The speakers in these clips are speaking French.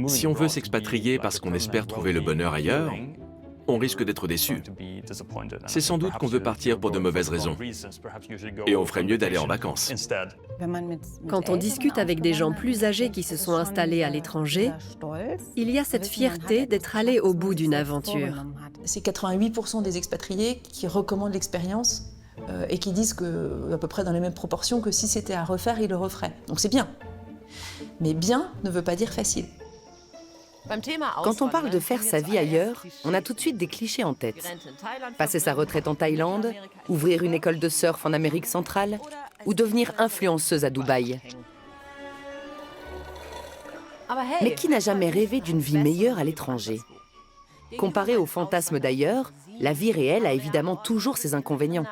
Si on veut s'expatrier parce qu'on espère trouver le bonheur ailleurs, on risque d'être déçu. C'est sans doute qu'on veut partir pour de mauvaises raisons. Et on ferait mieux d'aller en vacances. Quand on discute avec des gens plus âgés qui se sont installés à l'étranger, il y a cette fierté d'être allé au bout d'une aventure. C'est 88% des expatriés qui recommandent l'expérience et qui disent que, à peu près dans les mêmes proportions, que si c'était à refaire, ils le referaient. Donc c'est bien. Mais bien ne veut pas dire facile. Quand on parle de faire sa vie ailleurs, on a tout de suite des clichés en tête. Passer sa retraite en Thaïlande, ouvrir une école de surf en Amérique centrale ou devenir influenceuse à Dubaï. Mais qui n'a jamais rêvé d'une vie meilleure à l'étranger? Comparé aux fantasmes d'ailleurs, la vie réelle a évidemment toujours ses inconvénients,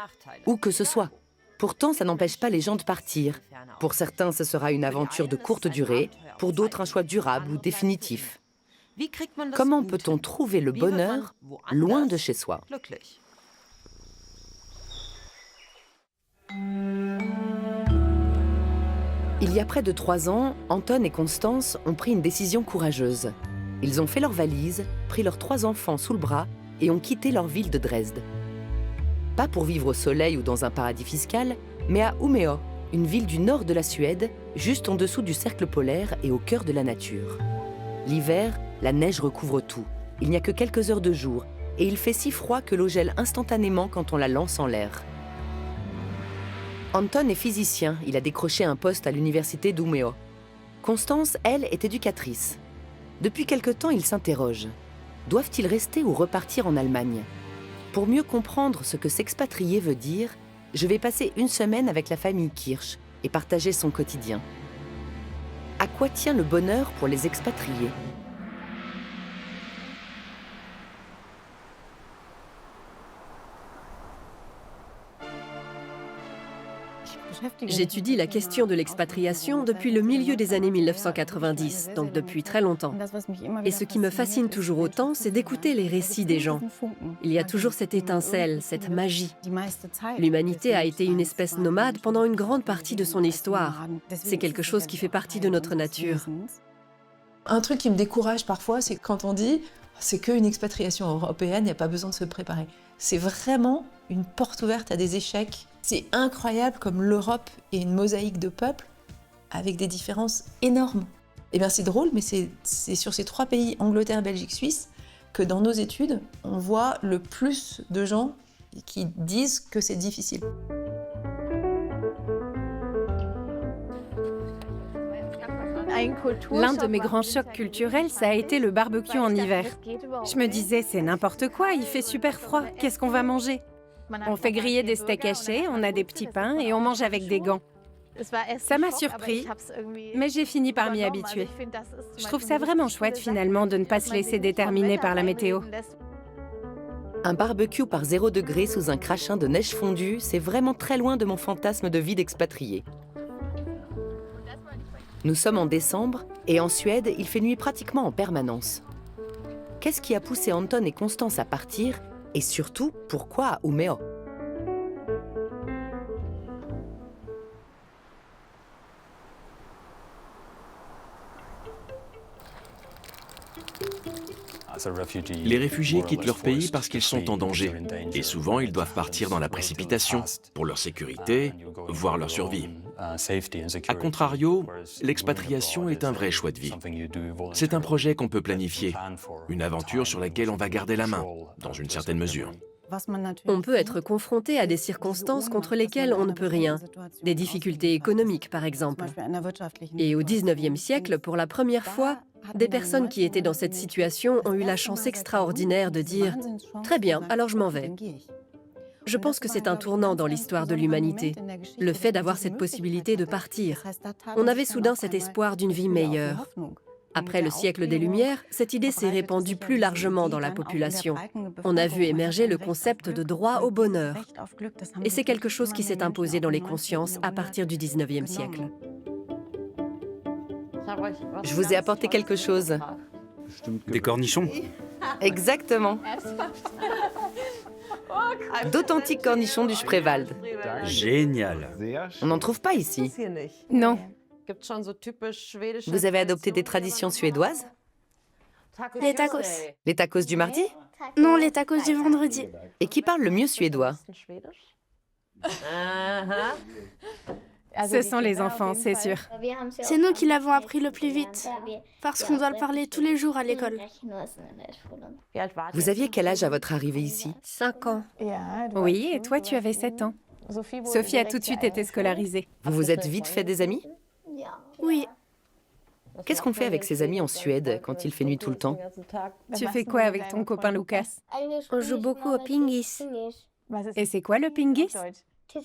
où que ce soit. Pourtant, ça n'empêche pas les gens de partir. Pour certains, ce sera une aventure de courte durée, pour d'autres, un choix durable ou définitif. Comment peut-on trouver le bonheur loin de chez soi? Il y a près de 3 ans, Anton et Constance ont pris une décision courageuse. Ils ont fait leurs valises, pris leurs 3 enfants sous le bras et ont quitté leur ville de Dresde. Pas pour vivre au soleil ou dans un paradis fiscal, mais à Umeå, une ville du nord de la Suède, juste en dessous du cercle polaire et au cœur de la nature. L'hiver, la neige recouvre tout. Il n'y a que quelques heures de jour et il fait si froid que l'eau gèle instantanément quand on la lance en l'air. Anton est physicien, il a décroché un poste à l'université d'Umeå. Constance, elle, est éducatrice. Depuis quelque temps, ils s'interrogent. Doivent-ils rester ou repartir en Allemagne? Pour mieux comprendre ce que s'expatrier veut dire, je vais passer une semaine avec la famille Kirsch et partager son quotidien. À quoi tient le bonheur pour les expatriés? J'étudie la question de l'expatriation depuis le milieu des années 1990, donc depuis très longtemps. Et ce qui me fascine toujours autant, c'est d'écouter les récits des gens. Il y a toujours cette étincelle, cette magie. L'humanité a été une espèce nomade pendant une grande partie de son histoire. C'est quelque chose qui fait partie de notre nature. Un truc qui me décourage parfois, c'est quand on dit « c'est qu'une expatriation européenne, il n'y a pas besoin de se préparer ». C'est vraiment une porte ouverte à des échecs. C'est incroyable comme l'Europe est une mosaïque de peuples avec des différences énormes. Eh bien c'est drôle, mais c'est sur ces 3 pays, Angleterre, Belgique, Suisse, que dans nos études, on voit le plus de gens qui disent que c'est difficile. L'un de mes grands chocs culturels, ça a été le barbecue en hiver. Je me disais, c'est n'importe quoi, il fait super froid, qu'est-ce qu'on va manger? On fait griller des steaks hachés, on a des petits pains et on mange avec des gants. Ça m'a surpris, mais j'ai fini par m'y habituer. Je trouve ça vraiment chouette finalement de ne pas se laisser déterminer par la météo. Un barbecue par 0 degré sous un crachin de neige fondue, c'est vraiment très loin de mon fantasme de vie d'expatrié. Nous sommes en décembre et en Suède, il fait nuit pratiquement en permanence. Qu'est-ce qui a poussé Anton et Constance à partir et surtout, pourquoi à Umeå? Les réfugiés quittent leur pays parce qu'ils sont en danger. Et souvent, ils doivent partir dans la précipitation, pour leur sécurité, voire leur survie. A contrario, l'expatriation est un vrai choix de vie. C'est un projet qu'on peut planifier, une aventure sur laquelle on va garder la main, dans une certaine mesure. On peut être confronté à des circonstances contre lesquelles on ne peut rien. Des difficultés économiques, par exemple. Et au XIXe siècle, pour la première fois, des personnes qui étaient dans cette situation ont eu la chance extraordinaire de dire « Très bien, alors je m'en vais ». Je pense que c'est un tournant dans l'histoire de l'humanité, le fait d'avoir cette possibilité de partir. On avait soudain cet espoir d'une vie meilleure. Après le siècle des Lumières, cette idée s'est répandue plus largement dans la population. On a vu émerger le concept de droit au bonheur. Et c'est quelque chose qui s'est imposé dans les consciences à partir du XIXe siècle. Je vous ai apporté quelque chose. Des cornichons? Exactement. D'authentiques cornichons du Spreewald. Génial. On n'en trouve pas ici. Non, Vous avez adopté des traditions suédoises? Les tacos. Les tacos du mardi? Non, les tacos du vendredi. Et qui parle le mieux suédois? Ce sont les enfants, c'est sûr. C'est nous qui l'avons appris le plus vite, parce qu'on doit le parler tous les jours à l'école. Vous aviez quel âge à votre arrivée ici? 5 ans. Oui, et toi, tu avais 7 ans. Sophie a tout de suite été scolarisée. Vous vous êtes vite fait des amis? Oui, Qu'est-ce qu'on fait avec ses amis en Suède quand il fait nuit tout le temps? Tu fais quoi avec ton copain Lucas? On joue beaucoup au pingis, Et c'est quoi le pingis?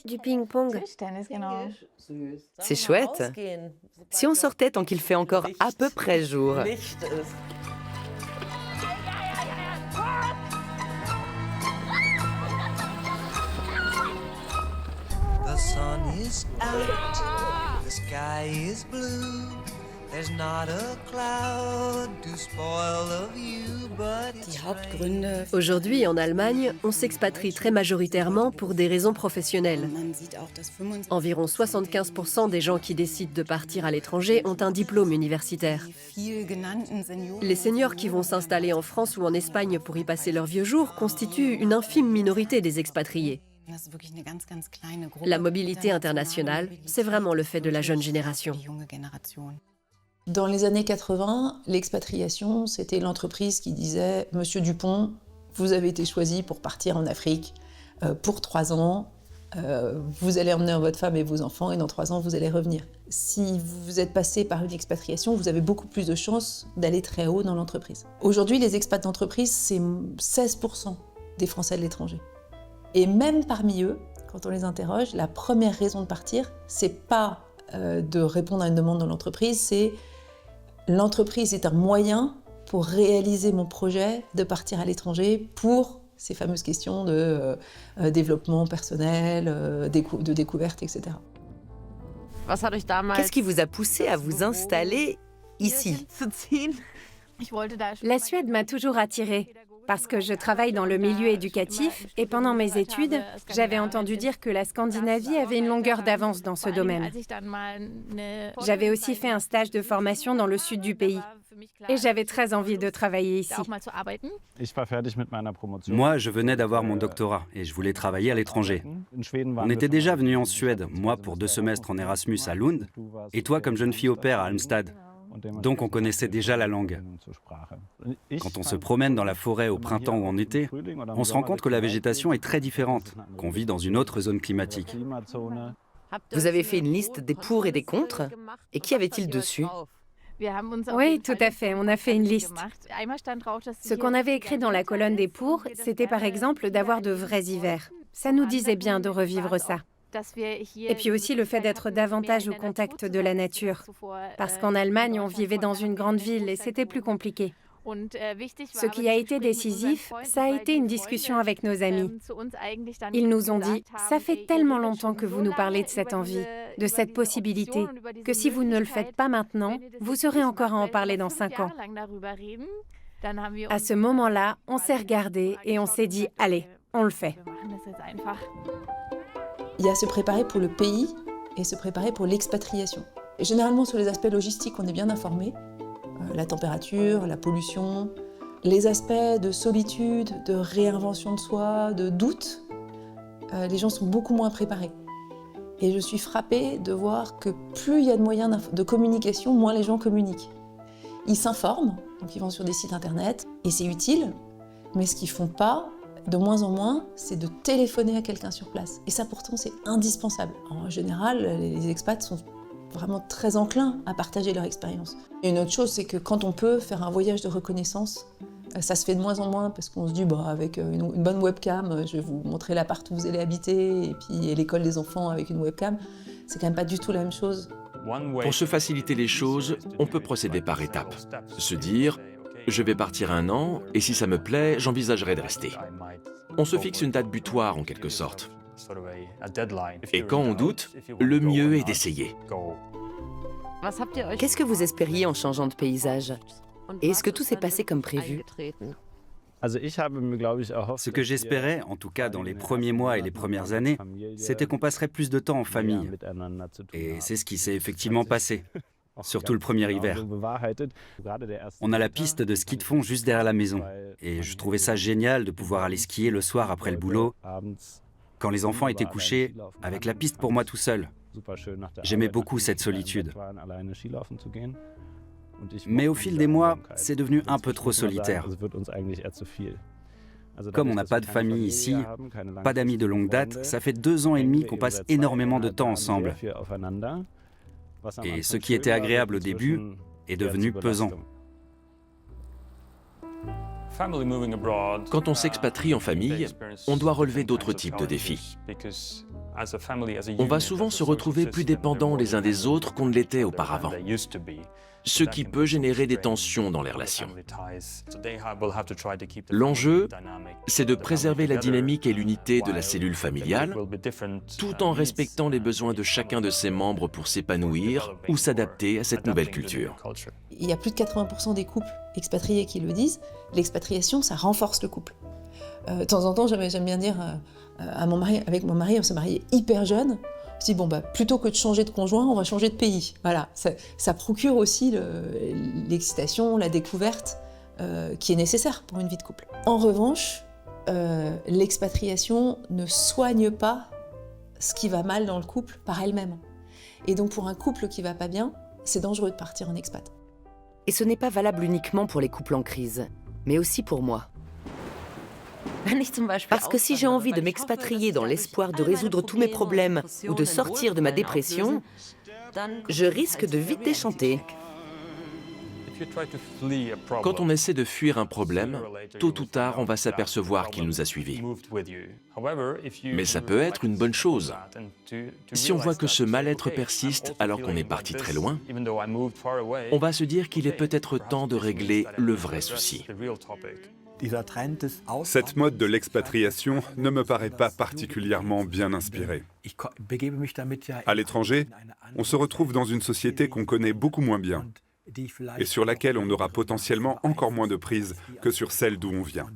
du ping-pong. C'est chouette. Si on sortait tant qu'il fait encore à peu près jour. The sun is out, the sky is blue. There's not a cloud to spoil the view, but it's raining. Aujourd'hui, en Allemagne, on s'expatrie très majoritairement pour des raisons professionnelles. Environ 75% des gens qui décident de partir à l'étranger ont un diplôme universitaire. Les seniors qui vont s'installer en France ou en Espagne pour y passer leurs vieux jours constituent une infime minorité des expatriés. La mobilité internationale, c'est vraiment le fait de la jeune génération. Dans les années 80, l'expatriation, c'était l'entreprise qui disait « Monsieur Dupont, vous avez été choisi pour partir en Afrique pour 3 ans. Vous allez emmener votre femme et vos enfants et dans 3 ans, vous allez revenir. » Si vous êtes passé par une expatriation, vous avez beaucoup plus de chances d'aller très haut dans l'entreprise. Aujourd'hui, les expats d'entreprise, c'est 16% des Français de l'étranger. Et même parmi eux, quand on les interroge, la première raison de partir, c'est pas de répondre à une demande dans l'entreprise, c'est l'entreprise est un moyen pour réaliser mon projet de partir à l'étranger pour ces fameuses questions de développement personnel, de découverte, etc. Qu'est-ce qui vous a poussé à vous installer ici? La Suède m'a toujours attirée, parce que je travaille dans le milieu éducatif et pendant mes études, j'avais entendu dire que la Scandinavie avait une longueur d'avance dans ce domaine. J'avais aussi fait un stage de formation dans le sud du pays et j'avais très envie de travailler ici. Moi, je venais d'avoir mon doctorat et je voulais travailler à l'étranger. On était déjà venus en Suède, moi pour 2 semestres en Erasmus à Lund, et toi comme jeune fille au pair à Halmstad. Donc on connaissait déjà la langue. Quand on se promène dans la forêt au printemps ou en été, on se rend compte que la végétation est très différente, qu'on vit dans une autre zone climatique. Vous avez fait une liste des pour et des contre? Et qu'y avait-il dessus? Oui, tout à fait, on a fait une liste. Ce qu'on avait écrit dans la colonne des pour, c'était par exemple d'avoir de vrais hivers. Ça nous disait bien de revivre ça. Et puis aussi le fait d'être davantage au contact de la nature. Parce qu'en Allemagne, on vivait dans une grande ville et c'était plus compliqué. Ce qui a été décisif, ça a été une discussion avec nos amis. Ils nous ont dit « Ça fait tellement longtemps que vous nous parlez de cette envie, de cette possibilité, que si vous ne le faites pas maintenant, vous serez encore à en parler dans 5 ans. » À ce moment-là, on s'est regardé et on s'est dit « Allez, on le fait. » Il y a se préparer pour le pays et se préparer pour l'expatriation. Et généralement, sur les aspects logistiques, on est bien informé. La température, la pollution, les aspects de solitude, de réinvention de soi, de doute, les gens sont beaucoup moins préparés. Et je suis frappée de voir que plus il y a de moyens de communication, moins les gens communiquent. Ils s'informent, donc ils vont sur des sites internet, et c'est utile, mais ce qu'ils font pas, de moins en moins, c'est de téléphoner à quelqu'un sur place. Et ça, pourtant, c'est indispensable. En général, les expats sont vraiment très enclins à partager leur expérience. Et une autre chose, c'est que quand on peut faire un voyage de reconnaissance, ça se fait de moins en moins parce qu'on se dit, avec une bonne webcam, je vais vous montrer l'appart où vous allez habiter, et puis l'école des enfants avec une webcam. C'est quand même pas du tout la même chose. Pour se faciliter les choses, on peut procéder par étapes. Se dire, je vais partir 1 an, et si ça me plaît, j'envisagerai de rester. On se fixe une date butoir en quelque sorte. Et quand on doute, le mieux est d'essayer. Qu'est-ce que vous espériez en changeant de paysage? Et est-ce que tout s'est passé comme prévu? Ce que j'espérais, en tout cas dans les premiers mois et les premières années, c'était qu'on passerait plus de temps en famille. Et c'est ce qui s'est effectivement passé, surtout le premier hiver. On a la piste de ski de fond juste derrière la maison. Et je trouvais ça génial de pouvoir aller skier le soir après le boulot, quand les enfants étaient couchés, avec la piste pour moi tout seul. J'aimais beaucoup cette solitude. Mais au fil des mois, c'est devenu un peu trop solitaire. Comme on n'a pas de famille ici, pas d'amis de longue date, ça fait 2 ans et demi qu'on passe énormément de temps ensemble. Et ce qui était agréable au début est devenu pesant. Quand on s'expatrie en famille, on doit relever d'autres types de défis. On va souvent se retrouver plus dépendants les uns des autres qu'on ne l'était auparavant, ce qui peut générer des tensions dans les relations. L'enjeu, c'est de préserver la dynamique et l'unité de la cellule familiale, tout en respectant les besoins de chacun de ses membres pour s'épanouir ou s'adapter à cette nouvelle culture. Il y a plus de 80% des couples expatriés qui le disent, l'expatriation, ça renforce le couple. De temps en temps, j'aime bien dire avec mon mari, on s'est mariés hyper jeunes. Je dis, plutôt que de changer de conjoint, on va changer de pays. Voilà, ça procure aussi l'excitation, la découverte qui est nécessaire pour une vie de couple. En revanche, l'expatriation ne soigne pas ce qui va mal dans le couple par elle-même. Et donc pour un couple qui va pas bien, c'est dangereux de partir en expat. Et ce n'est pas valable uniquement pour les couples en crise, mais aussi pour moi. Parce que si j'ai envie de m'expatrier dans l'espoir de résoudre tous mes problèmes ou de sortir de ma dépression, je risque de vite déchanter. Quand on essaie de fuir un problème, tôt ou tard, on va s'apercevoir qu'il nous a suivis. Mais ça peut être une bonne chose. Si on voit que ce mal-être persiste alors qu'on est parti très loin, on va se dire qu'il est peut-être temps de régler le vrai souci. Cette mode de l'expatriation ne me paraît pas particulièrement bien inspirée. À l'étranger, on se retrouve dans une société qu'on connaît beaucoup moins bien et sur laquelle on aura potentiellement encore moins de prise que sur celle d'où on vient.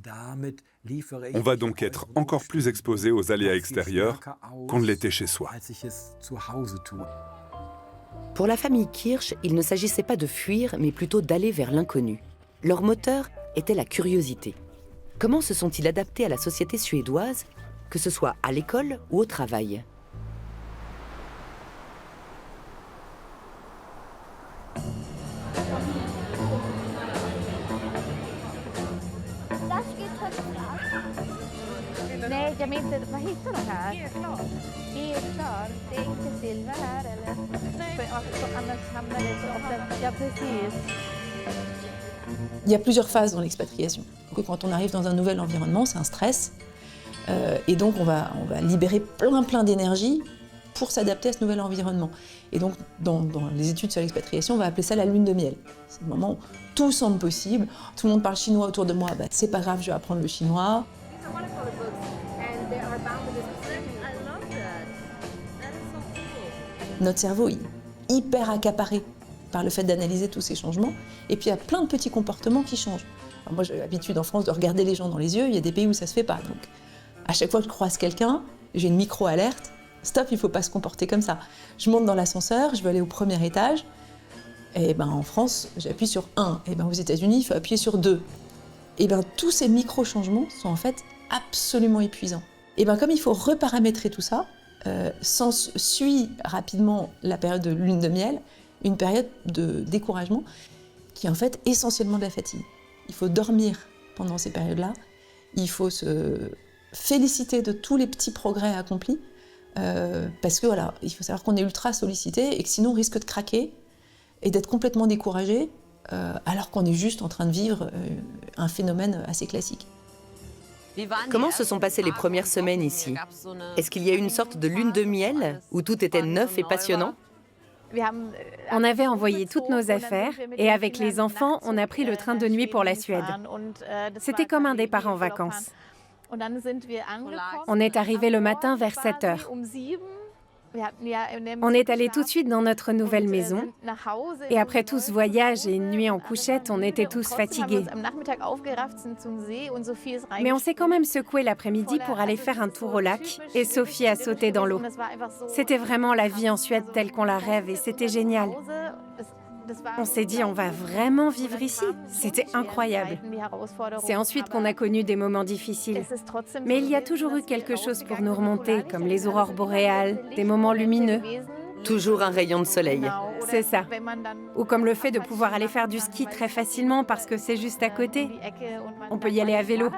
On va donc être encore plus exposé aux aléas extérieurs qu'on ne l'était chez soi. Pour la famille Kirsch, il ne s'agissait pas de fuir, mais plutôt d'aller vers l'inconnu. Leur moteur était la curiosité. Comment se sont-ils adaptés à la société suédoise, que ce soit à l'école ou au travail ? Il y a plusieurs phases dans l'expatriation. Quand on arrive dans un nouvel environnement, c'est un stress. Et donc, on va libérer plein d'énergie pour s'adapter à ce nouvel environnement. Et donc, dans les études sur l'expatriation, on va appeler ça la lune de miel. C'est le moment où tout semble possible. Tout le monde parle chinois autour de moi. C'est pas grave, je vais apprendre le chinois. Notre cerveau est hyper accaparé par le fait d'analyser tous ces changements. Et puis, il y a plein de petits comportements qui changent. Alors moi, j'ai l'habitude en France de regarder les gens dans les yeux. Il y a des pays où ça se fait pas. Donc, à chaque fois que je croise quelqu'un, j'ai une micro-alerte. Stop, il ne faut pas se comporter comme ça. Je monte dans l'ascenseur, je veux aller au premier étage. Et en France, j'appuie sur 1. Et aux États-Unis, il faut appuyer sur 2. Et tous ces micro-changements sont en fait absolument épuisants. Et comme il faut reparamétrer tout ça, suit rapidement la période de lune de miel, une période de découragement qui est en fait essentiellement de la fatigue. Il faut dormir pendant ces périodes-là, il faut se féliciter de tous les petits progrès accomplis, parce que voilà, il faut savoir qu'on est ultra sollicité et que sinon on risque de craquer et d'être complètement découragé, alors qu'on est juste en train de vivre un phénomène assez classique. Comment se sont passées les premières semaines ici ? Est-ce qu'il y a eu une sorte de lune de miel où tout était neuf et passionnant ? On avait envoyé toutes nos affaires et avec les enfants, on a pris le train de nuit pour la Suède. C'était comme un départ en vacances. On est arrivé le matin vers 7 heures. On est allé tout de suite dans notre nouvelle maison. Et après tout ce voyage et une nuit en couchette, on était tous fatigués. Mais on s'est quand même secoué l'après-midi pour aller faire un tour au lac. Et Sophie a sauté dans l'eau. C'était vraiment la vie en Suède telle qu'on la rêve et c'était génial. On s'est dit, on va vraiment vivre ici. C'était incroyable. C'est ensuite qu'on a connu des moments difficiles. Mais il y a toujours eu quelque chose pour nous remonter, comme les aurores boréales, des moments lumineux. Toujours un rayon de soleil. C'est ça. Ou comme le fait de pouvoir aller faire du ski très facilement parce que c'est juste à côté. On peut y aller à vélo.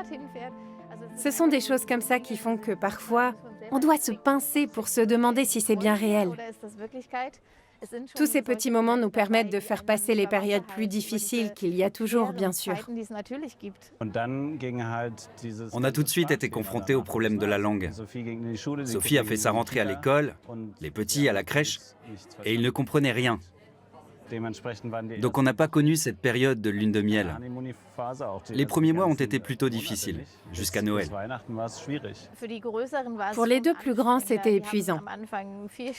Ce sont des choses comme ça qui font que parfois, on doit se pincer pour se demander si c'est bien réel. Tous ces petits moments nous permettent de faire passer les périodes plus difficiles qu'il y a toujours, bien sûr. On a tout de suite été confrontés au problème de la langue. Sophie a fait sa rentrée à l'école, les petits à la crèche, et ils ne comprenaient rien. Donc on n'a pas connu cette période de lune de miel. Les premiers mois ont été plutôt difficiles, jusqu'à Noël. Pour les deux plus grands, c'était épuisant.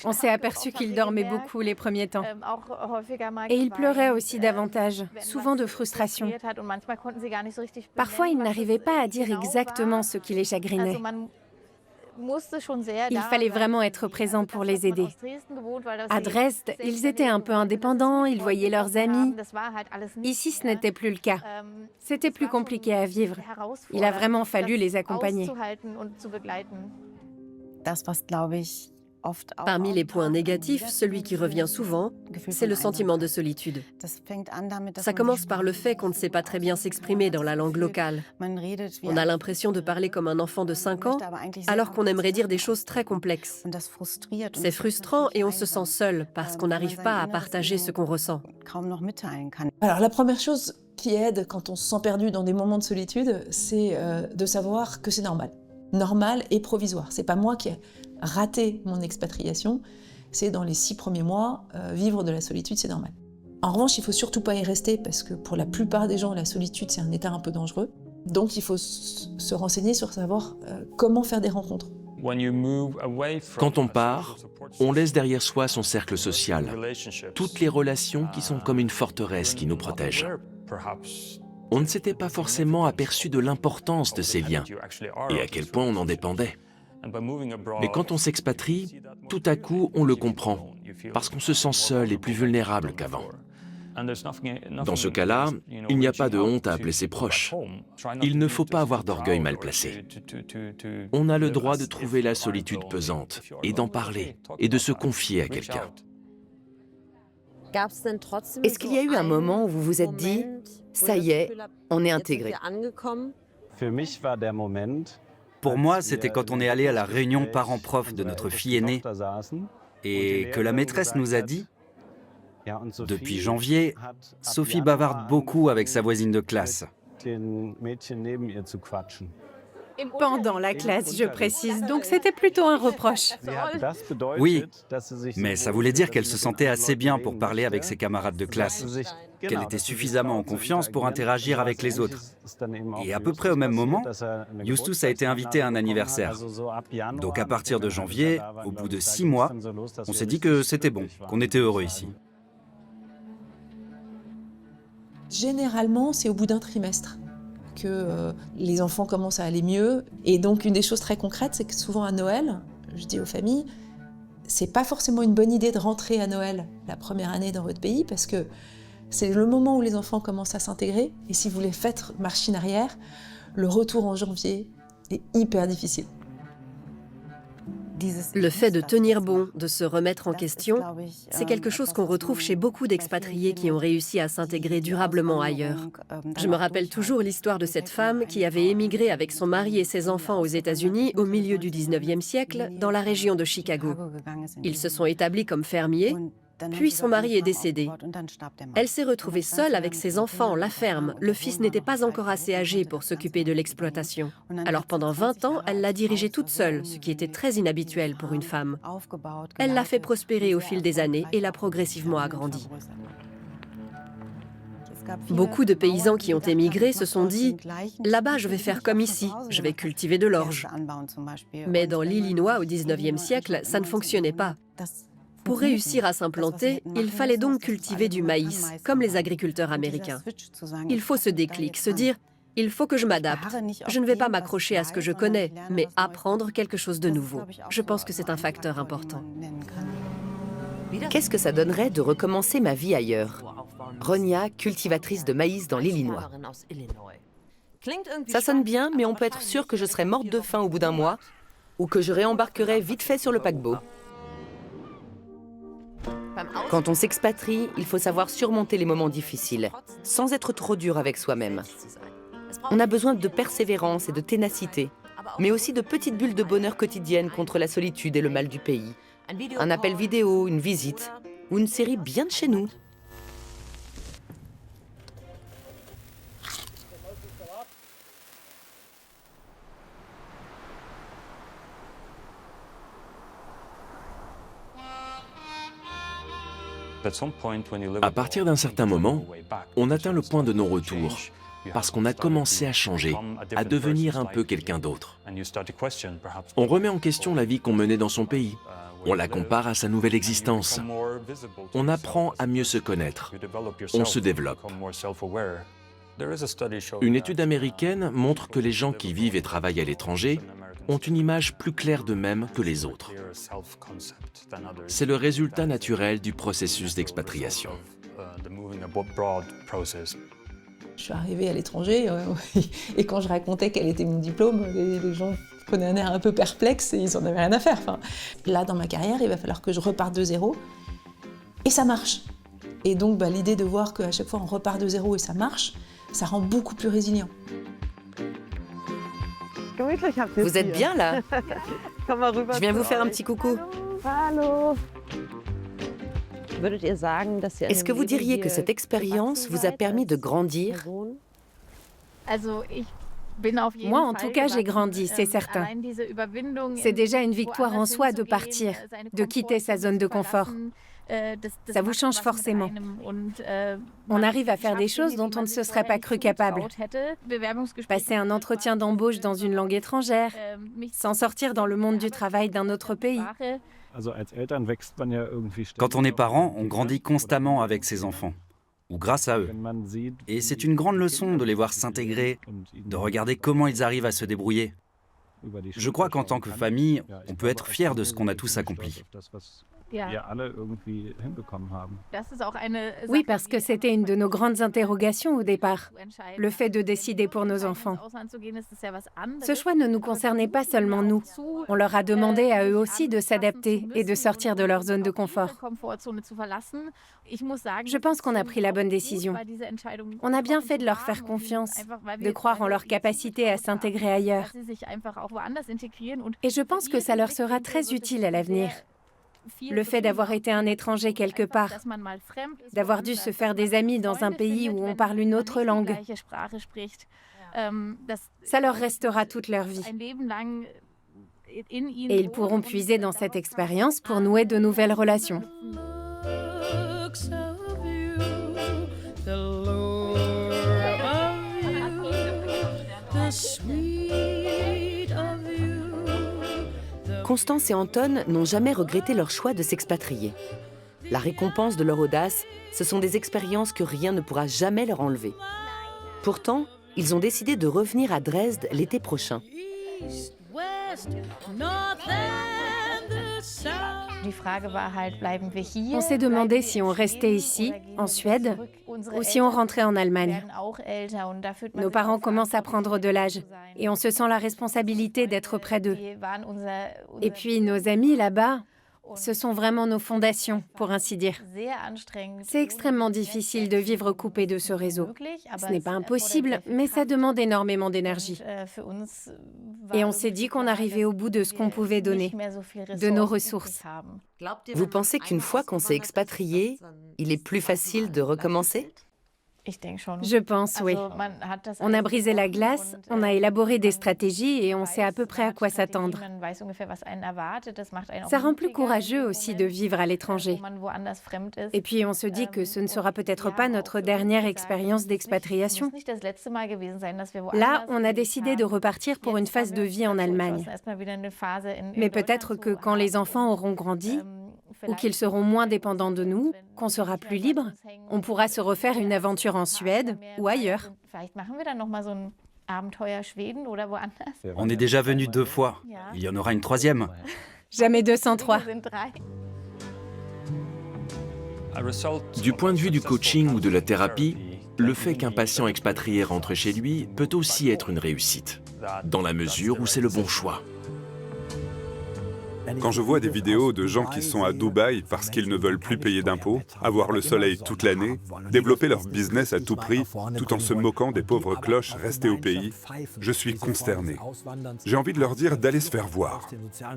On s'est aperçu qu'ils dormaient beaucoup les premiers temps. Et ils pleuraient aussi davantage, souvent de frustration. Parfois, ils n'arrivaient pas à dire exactement ce qui les chagrinait. Il fallait vraiment être présent pour les aider. À Dresde, ils étaient un peu indépendants, ils voyaient leurs amis. Ici, ce n'était plus le cas. C'était plus compliqué à vivre. Il a vraiment fallu les accompagner. Parmi les points négatifs, celui qui revient souvent, c'est le sentiment de solitude. Ça commence par le fait qu'on ne sait pas très bien s'exprimer dans la langue locale. On a l'impression de parler comme un enfant de 5 ans, alors qu'on aimerait dire des choses très complexes. C'est frustrant et on se sent seul parce qu'on n'arrive pas à partager ce qu'on ressent. Alors la première chose qui aide quand on se sent perdu dans des moments de solitude, c'est de savoir que c'est normal. Normal et provisoire. C'est pas moi qui ai raté mon expatriation, c'est dans les 6 premiers mois, vivre de la solitude, c'est normal. En revanche, il faut surtout pas y rester parce que pour la plupart des gens, la solitude, c'est un état un peu dangereux. Donc il faut se renseigner sur savoir comment faire des rencontres. Quand on part, on laisse derrière soi son cercle social, toutes les relations qui sont comme une forteresse qui nous protège. On ne s'était pas forcément aperçu de l'importance de ces liens et à quel point on en dépendait. Mais quand on s'expatrie, tout à coup, on le comprend, parce qu'on se sent seul et plus vulnérable qu'avant. Dans ce cas-là, il n'y a pas de honte à appeler ses proches. Il ne faut pas avoir d'orgueil mal placé. On a le droit de trouver la solitude pesante, et d'en parler, et de se confier à quelqu'un. Est-ce qu'il y a eu un moment où vous vous êtes dit « ça y est, on est intégré » Pour moi, c'était quand on est allé à la réunion parents-prof de notre fille aînée et que la maîtresse nous a dit « Depuis janvier, Sophie bavarde beaucoup avec sa voisine de classe. » Pendant la classe, je précise, donc c'était plutôt un reproche. Oui, mais ça voulait dire qu'elle se sentait assez bien pour parler avec ses camarades de classe, qu'elle était suffisamment en confiance pour interagir avec les autres. Et à peu près au même moment, Justus a été invité à un anniversaire. Donc à partir de janvier, au bout de 6 mois, on s'est dit que c'était bon, qu'on était heureux ici. Généralement, c'est au bout d'un trimestre que les enfants commencent à aller mieux. Et donc, une des choses très concrètes, c'est que souvent à Noël, je dis aux familles, c'est pas forcément une bonne idée de rentrer à Noël la première année dans votre pays, parce que c'est le moment où les enfants commencent à s'intégrer. Et si vous les faites machine arrière, le retour en janvier est hyper difficile. Le fait de tenir bon, de se remettre en question, c'est quelque chose qu'on retrouve chez beaucoup d'expatriés qui ont réussi à s'intégrer durablement ailleurs. Je me rappelle toujours l'histoire de cette femme qui avait émigré avec son mari et ses enfants aux États-Unis au milieu du 19e siècle, dans la région de Chicago. Ils se sont établis comme fermiers, puis son mari est décédé. Elle s'est retrouvée seule avec ses enfants, la ferme. Le fils n'était pas encore assez âgé pour s'occuper de l'exploitation. Alors pendant 20 ans, elle l'a dirigé toute seule, ce qui était très inhabituel pour une femme. Elle l'a fait prospérer au fil des années et l'a progressivement agrandi. Beaucoup de paysans qui ont émigré se sont dit « Là-bas, je vais faire comme ici, je vais cultiver de l'orge ». Mais dans l'Illinois, au 19e siècle, ça ne fonctionnait pas. Pour réussir à s'implanter, il fallait donc cultiver du maïs, comme les agriculteurs américains. Il faut ce déclic, se dire « Il faut que je m'adapte. Je ne vais pas m'accrocher à ce que je connais, mais apprendre quelque chose de nouveau ». Je pense que c'est un facteur important. Qu'est-ce que ça donnerait de recommencer ma vie ailleurs? Ronia, cultivatrice de maïs dans l'Illinois. Ça sonne bien, mais on peut être sûr que je serai morte de faim au bout d'un mois ou que je réembarquerai vite fait sur le paquebot. Quand on s'expatrie, il faut savoir surmonter les moments difficiles, sans être trop dur avec soi-même. On a besoin de persévérance et de ténacité, mais aussi de petites bulles de bonheur quotidiennes contre la solitude et le mal du pays. Un appel vidéo, une visite, ou une série bien de chez nous. À partir d'un certain moment, on atteint le point de non-retour, parce qu'on a commencé à changer, à devenir un peu quelqu'un d'autre. On remet en question la vie qu'on menait dans son pays. On la compare à sa nouvelle existence. On apprend à mieux se connaître. On se développe. Une étude américaine montre que les gens qui vivent et travaillent à l'étranger ont une image plus claire d'eux-mêmes que les autres. C'est le résultat naturel du processus d'expatriation. Je suis arrivée à l'étranger et quand je racontais quel était mon diplôme, les gens prenaient un air un peu perplexe et ils en avaient rien à faire. Enfin, là, dans ma carrière, il va falloir que je reparte de zéro et ça marche. Et donc, l'idée de voir qu'à chaque fois on repart de zéro et ça marche, ça rend beaucoup plus résilient. Vous êtes bien là? Je viens vous faire un petit coucou. Est-ce que vous diriez que cette expérience vous a permis de grandir? Moi, en tout cas, j'ai grandi, c'est certain. C'est déjà une victoire en soi de partir, de quitter sa zone de confort. Ça vous change forcément. On arrive à faire des choses dont on ne se serait pas cru capable. Passer un entretien d'embauche dans une langue étrangère, s'en sortir dans le monde du travail d'un autre pays. Quand on est parent, on grandit constamment avec ses enfants, ou grâce à eux. Et c'est une grande leçon de les voir s'intégrer, de regarder comment ils arrivent à se débrouiller. Je crois qu'en tant que famille, on peut être fier de ce qu'on a tous accompli. Oui, parce que c'était une de nos grandes interrogations au départ, le fait de décider pour nos enfants. Ce choix ne nous concernait pas seulement nous. On leur a demandé à eux aussi de s'adapter et de sortir de leur zone de confort. Je pense qu'on a pris la bonne décision. On a bien fait de leur faire confiance, de croire en leur capacité à s'intégrer ailleurs. Et je pense que ça leur sera très utile à l'avenir. Le fait d'avoir été un étranger quelque part, d'avoir dû se faire des amis dans un pays où on parle une autre langue, ça leur restera toute leur vie. Et ils pourront puiser dans cette expérience pour nouer de nouvelles relations. Constance et Anton n'ont jamais regretté leur choix de s'expatrier. La récompense de leur audace, ce sont des expériences que rien ne pourra jamais leur enlever. Pourtant, ils ont décidé de revenir à Dresde l'été prochain. On s'est demandé si on restait ici, en Suède, ou si on rentrait en Allemagne. Nos parents commencent à prendre de l'âge et on se sent la responsabilité d'être près d'eux. Et puis nos amis là-bas, ce sont vraiment nos fondations, pour ainsi dire. C'est extrêmement difficile de vivre coupé de ce réseau. Ce n'est pas impossible, mais ça demande énormément d'énergie. Et on s'est dit qu'on arrivait au bout de ce qu'on pouvait donner, de nos ressources. Vous pensez qu'une fois qu'on s'est expatrié, il est plus facile de recommencer? Je pense, oui. On a brisé la glace, on a élaboré des stratégies et on sait à peu près à quoi s'attendre. Ça rend plus courageux aussi de vivre à l'étranger. Et puis on se dit que ce ne sera peut-être pas notre dernière expérience d'expatriation. Là, on a décidé de repartir pour une phase de vie en Allemagne. Mais peut-être que quand les enfants auront grandi, ou qu'ils seront moins dépendants de nous, qu'on sera plus libre, on pourra se refaire une aventure en Suède ou ailleurs. On est déjà venu 2 fois. Il y en aura une 3e. Jamais 203. Du point de vue du coaching ou de la thérapie, le fait qu'un patient expatrié rentre chez lui peut aussi être une réussite, dans la mesure où c'est le bon choix. Quand je vois des vidéos de gens qui sont à Dubaï parce qu'ils ne veulent plus payer d'impôts, avoir le soleil toute l'année, développer leur business à tout prix, tout en se moquant des pauvres cloches restées au pays, je suis consterné. J'ai envie de leur dire d'aller se faire voir.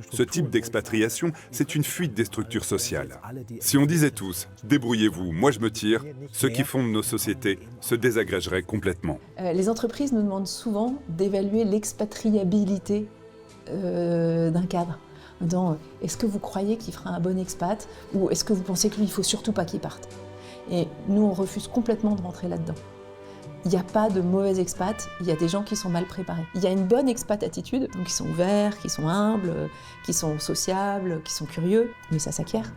Ce type d'expatriation, c'est une fuite des structures sociales. Si on disait tous « débrouillez-vous, moi je me tire », ceux qui fondent nos sociétés se désagrégeraient complètement. Les entreprises nous demandent souvent d'évaluer l'expatriabilité d'un cadre. Est-ce que vous croyez qu'il fera un bon expat ou est-ce que vous pensez que lui, il ne faut surtout pas qu'il parte? Et nous, on refuse complètement de rentrer là-dedans. Il n'y a pas de mauvais expats, il y a des gens qui sont mal préparés. Il y a une bonne expat attitude, donc qui sont ouverts, qui sont humbles, qui sont sociables, qui sont curieux, mais ça s'acquiert.